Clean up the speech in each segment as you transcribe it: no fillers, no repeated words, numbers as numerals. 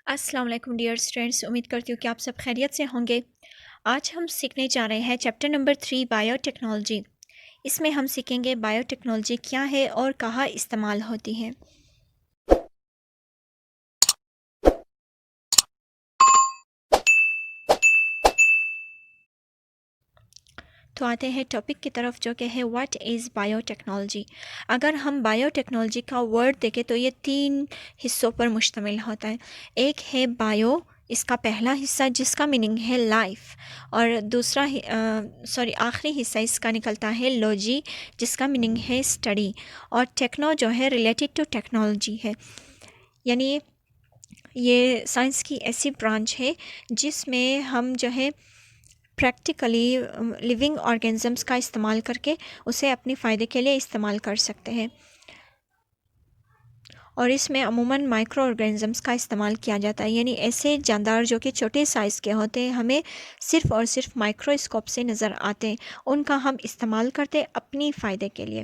السلام علیکم dear students, امید کرتی ہوں کہ آپ سب خیریت سے ہوں گے۔ آج ہم سیکھنے جا رہے ہیں چیپٹر نمبر 3 بایو ٹیکنالوجی۔ اس میں ہم سیکھیں گے بایو ٹیکنالوجی کیا ہے اور کہاں استعمال ہوتی ہے۔ تو آتے ہیں ٹاپک کی طرف، جو کہ ہے واٹ از بایو ٹیکنالوجی۔ اگر ہم بایو ٹیکنالوجی کا ورڈ دیکھیں تو یہ 3 حصوں پر مشتمل ہوتا ہے۔ ایک ہے بایو، اس کا پہلا حصہ جس کا میننگ ہے لائف، اور دوسرا آخری حصہ اس کا نکلتا ہے لوجی، جس کا میننگ ہے اسٹڈی، اور ٹیکنو جو ہے ریلیٹڈ ٹو ٹیکنالوجی ہے، یعنی یہ سائنس کی ایسی برانچ ہے جس میں ہم جو ہے پریکٹیکلی لیونگ آرگینزمس کا استعمال کر کے اسے اپنے فائدے کے لیے استعمال کر سکتے ہیں، اور اس میں عموماً مائکرو آرگینزمس کا استعمال کیا جاتا ہے، یعنی ایسے جاندار جو کہ چھوٹے سائز کے ہوتے ہیں، ہمیں صرف اور صرف مائکرواسکوپ سے نظر آتے ہیں، ان کا ہم استعمال کرتے اپنی فائدے کے لیے،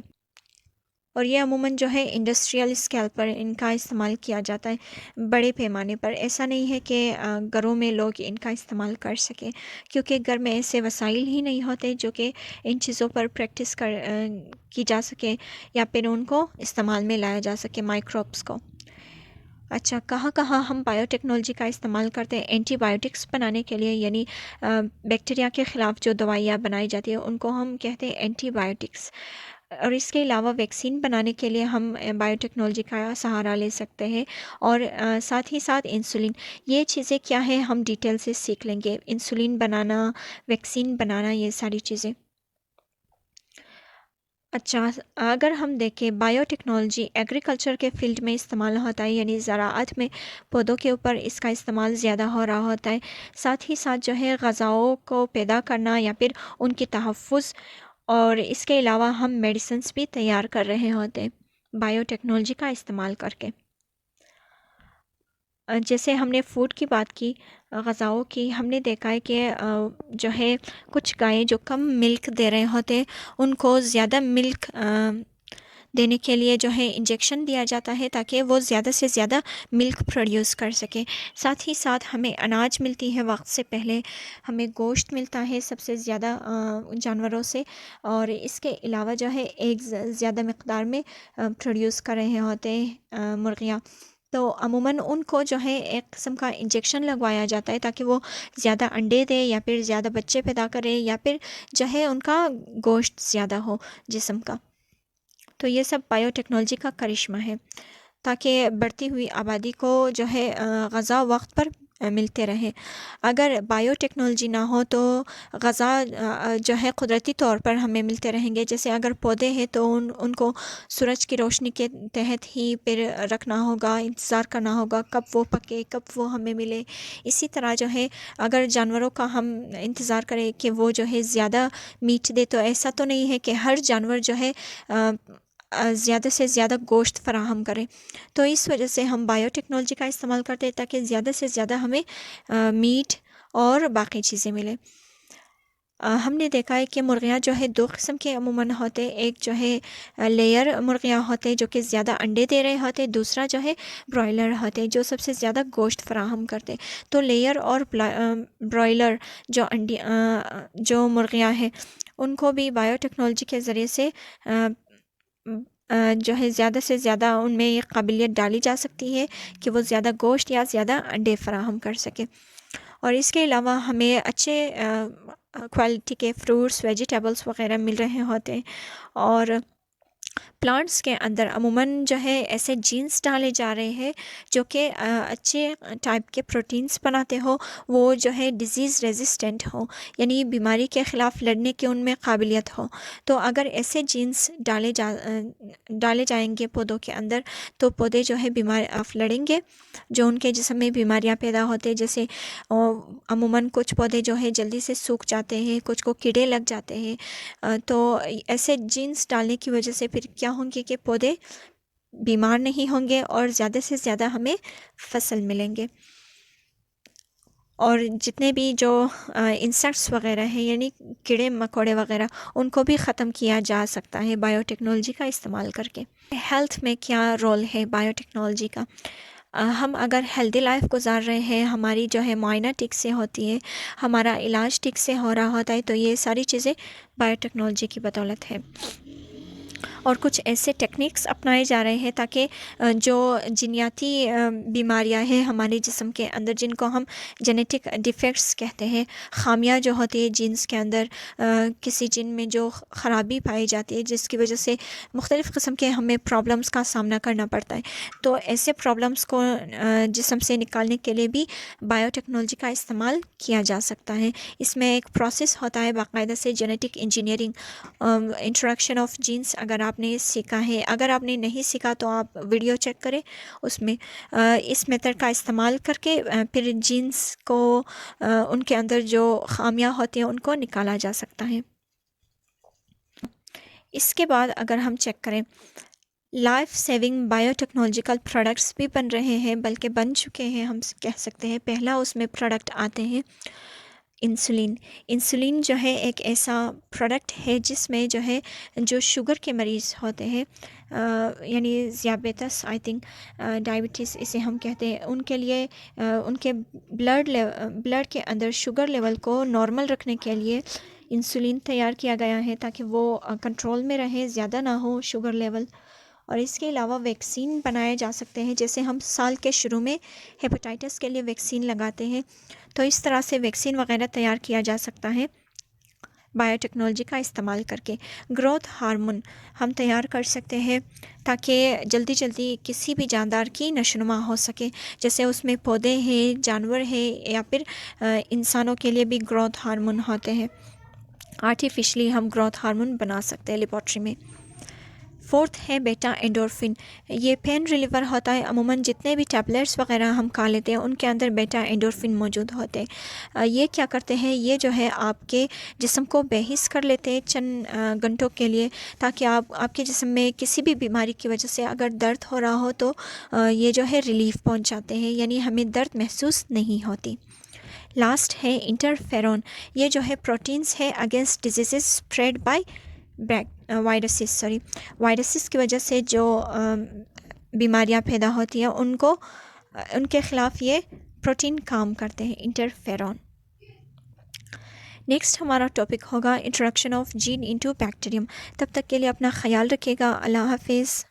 اور یہ عموماً جو ہے انڈسٹریل اسکیل پر ان کا استعمال کیا جاتا ہے، بڑے پیمانے پر۔ ایسا نہیں ہے کہ گھروں میں لوگ ان کا استعمال کر سکیں، کیونکہ گھر میں ایسے وسائل ہی نہیں ہوتے جو کہ ان چیزوں پر پریکٹس کی جا سکے یا پھر ان کو استعمال میں لایا جا سکے مائکروبس کو۔ اچھا، کہاں کہاں ہم بایو ٹیکنالوجی کا استعمال کرتے ہیں؟ اینٹی بایوٹکس بنانے کے لیے، یعنی بیکٹیریا کے خلاف جو دوائیاں بنائی جاتی ہیں ان کو ہم کہتے ہیں اینٹی بایوٹکس، اور اس کے علاوہ ویکسین بنانے کے لیے ہم بایو ٹیکنالوجی کا سہارا لے سکتے ہیں، اور ساتھ ہی ساتھ انسولین۔ یہ چیزیں کیا ہے ہم ڈیٹیل سے سیکھ لیں گے، انسولین بنانا، ویکسین بنانا، یہ ساری چیزیں۔ اچھا، اگر ہم دیکھیں بایو ٹیکنالوجی ایگریکلچر کے فیلڈ میں استعمال ہوتا ہے، یعنی زراعت میں پودوں کے اوپر اس کا استعمال زیادہ ہو رہا ہوتا ہے، ساتھ ہی ساتھ جو ہے غذاؤں کو پیدا کرنا یا پھر ان کی تحفظ، اور اس کے علاوہ ہم میڈیسنس بھی تیار کر رہے ہوتے ہیں بایو ٹیکنالوجی کا استعمال کر کے۔ جیسے ہم نے فوڈ کی بات کی، غذاؤں کی، ہم نے دیکھا ہے کہ جو ہے کچھ گائیں جو کم ملک دے رہے ہوتے ہیں، ان کو زیادہ ملک دینے کے لیے جو ہے انجیکشن دیا جاتا ہے تاکہ وہ زیادہ سے زیادہ ملک پروڈیوس کر سکے۔ ساتھ ہی ساتھ ہمیں اناج ملتی ہے وقت سے پہلے، ہمیں گوشت ملتا ہے سب سے زیادہ جانوروں سے، اور اس کے علاوہ جو ہے ایک زیادہ مقدار میں پروڈیوس کر رہے ہوتے ہیں مرغیاں، تو عموماً ان کو جو ہے ایک قسم کا انجیکشن لگوایا جاتا ہے تاکہ وہ زیادہ انڈے دے یا پھر زیادہ بچے پیدا کرے یا پھر جو ہے ان کا گوشت زیادہ ہو جسم کا۔ تو یہ سب بایو ٹیکنالوجی کا کرشمہ ہے، تاکہ بڑھتی ہوئی آبادی کو جو ہے غذا وقت پر ملتے رہے۔ اگر بایو ٹیکنالوجی نہ ہو تو غذا جو ہے قدرتی طور پر ہمیں ملتے رہیں گے، جیسے اگر پودے ہیں تو ان کو سورج کی روشنی کے تحت ہی پھر رکھنا ہوگا، انتظار کرنا ہوگا کب وہ پکے، کب وہ ہمیں ملے۔ اسی طرح جو ہے اگر جانوروں کا ہم انتظار کریں کہ وہ جو ہے زیادہ میٹ دے، تو ایسا تو نہیں ہے کہ ہر جانور جو ہے زیادہ سے زیادہ گوشت فراہم کرے، تو اس وجہ سے ہم بایو ٹیکنالوجی کا استعمال کرتے ہیں تاکہ زیادہ سے زیادہ ہمیں میٹ اور باقی چیزیں ملیں۔ ہم نے دیکھا ہے کہ مرغیاں جو ہے 2 قسم کے عموماً ہوتے، ایک جو ہے لیئر مرغیاں ہوتے جو کہ زیادہ انڈے دے رہے ہوتے، دوسرا جو ہے برائلر ہوتے جو سب سے زیادہ گوشت فراہم کرتے۔ تو لیئر اور برائلر جو مرغیاں ہیں، ان کو بھی بایو ٹیکنالوجی کے ذریعے سے جو ہے زیادہ سے زیادہ ان میں یہ قابلیت ڈالی جا سکتی ہے کہ وہ زیادہ گوشت یا زیادہ انڈے فراہم کر سکے، اور اس کے علاوہ ہمیں اچھے کوالٹی کے فروٹس، ویجیٹیبلس وغیرہ مل رہے ہوتے ہیں، اور پلانٹس کے اندر عموماً جو ہے ایسے جینس ڈالے جا رہے ہیں جو کہ اچھے ٹائپ کے پروٹینز بناتے ہو، وہ جو ہے ڈیزیز ریزسٹنٹ ہو، یعنی بیماری کے خلاف لڑنے کی ان میں قابلیت ہو۔ تو اگر ایسے جینس ڈالے جائیں گے پودوں کے اندر تو پودے جو ہے لڑیں گے، جو ان کے جسم میں بیماریاں پیدا ہوتے، جیسے عموماً کچھ پودے جو ہے جلدی سے سوکھ جاتے ہیں، کچھ کو کیڑے لگ جاتے ہیں، تو ایسے جینس ڈالنے کی وجہ سے پھر کیا ہوں گے کہ پودے بیمار نہیں ہوں گے اور زیادہ سے زیادہ ہمیں فصل ملیں گے، اور جتنے بھی جو انسیکٹس وغیرہ ہیں یعنی کیڑے مکوڑے وغیرہ، ان کو بھی ختم کیا جا سکتا ہے بایو ٹیکنالوجی کا استعمال کر کے۔ ہیلتھ میں کیا رول ہے بایو ٹیکنالوجی کا؟ ہم اگر ہیلدی لائف گزار رہے ہیں، ہماری جو ہے معائنہ ٹھیک سے ہوتی ہے، ہمارا علاج ٹھیک سے ہو رہا ہوتا ہے، تو یہ ساری چیزیں بایو ٹیکنالوجی کی بدولت ہے۔ اور کچھ ایسے ٹیکنیکس اپنائے جا رہے ہیں تاکہ جو جینیاتی بیماریاں ہیں ہمارے جسم کے اندر، جن کو ہم جینیٹک ڈیفیکٹس کہتے ہیں، خامیاں جو ہوتی ہے جینس کے اندر، کسی جین میں جو خرابی پائی جاتی ہے جس کی وجہ سے مختلف قسم کے ہمیں پرابلمس کا سامنا کرنا پڑتا ہے، تو ایسے پرابلمس کو جسم سے نکالنے کے لیے بھی بایو ٹیکنالوجی کا استعمال کیا جا سکتا ہے۔ اس میں ایک پروسیس ہوتا ہے باقاعدہ سے genetic engineering, introduction of genes, اگر آپ نے سیکھا ہے، اگر آپ نے نہیں سیکھا تو آپ ویڈیو چیک کریں، اس میں اس میتھڈ کا استعمال کر کے پھر جینس کو ان کے اندر جو خامیاں ہوتی ہیں ان کو نکالا جا سکتا ہے۔ اس کے بعد اگر ہم چیک کریں، life saving bio technological products بھی بن رہے ہیں، بلکہ بن چکے ہیں ہم کہہ سکتے ہیں۔ پہلا اس میں پروڈکٹ آتے ہیں انسولین۔ انسولین جو ہے ایک ایسا پروڈکٹ ہے جس میں جو ہے جو شوگر کے مریض ہوتے ہیں، یعنی ذیابیطس، آئی تھنک ڈائبٹیز اسے ہم کہتے ہیں، ان کے لیے ان کے بلڈ کے اندر شوگر لیول کو نارمل رکھنے کے لیے انسولین تیار کیا گیا ہے تاکہ وہ کنٹرول میں رہے، زیادہ نہ ہو شوگر لیول۔ اور اس کے علاوہ ویکسین بنائے جا سکتے ہیں، جیسے ہم سال کے شروع میں ہیپاٹائٹس کے لیے ویکسین لگاتے ہیں، تو اس طرح سے ویکسین وغیرہ تیار کیا جا سکتا ہے بایو ٹیکنالوجی کا استعمال کر کے۔ گروتھ ہارمون ہم تیار کر سکتے ہیں تاکہ جلدی جلدی کسی بھی جاندار کی نشوونما ہو سکے، جیسے اس میں پودے ہیں، جانور ہیں، یا پھر انسانوں کے لیے بھی گروتھ ہارمون ہوتے ہیں۔ آرٹیفیشلی ہم گروتھ ہارمون بنا سکتے ہیں لیبارٹری میں۔ فورتھ ہے بیٹا اینڈورفن۔ یہ پین ریلیور ہوتا ہے، عموماً جتنے بھی ٹیبلیٹس وغیرہ ہم کھا لیتے ہیں ان کے اندر بیٹا اینڈورفن موجود ہوتے ہیں۔ یہ کیا کرتے ہیں، یہ جو ہے آپ کے جسم کو بے حس کر لیتے ہیں چند گھنٹوں کے لیے، تاکہ آپ کے جسم میں کسی بھی بیماری کی وجہ سے اگر درد ہو رہا ہو تو یہ جو ہے ریلیف پہنچاتے ہیں، یعنی ہمیں درد محسوس نہیں ہوتی۔ لاسٹ ہے انٹرفیرون۔ یہ جو ہے پروٹینز ہے against diseases spread by viruses کی وجہ سے جو بیماریاں پیدا ہوتی ہیں ان کے خلاف یہ پروٹین کام کرتے ہیں، انٹرفیرون۔ نیکسٹ ہمارا ٹاپک ہوگا introduction of gene into bacterium. تب تک کے لیے اپنا خیال رکھیے گا۔ اللہ حافظ۔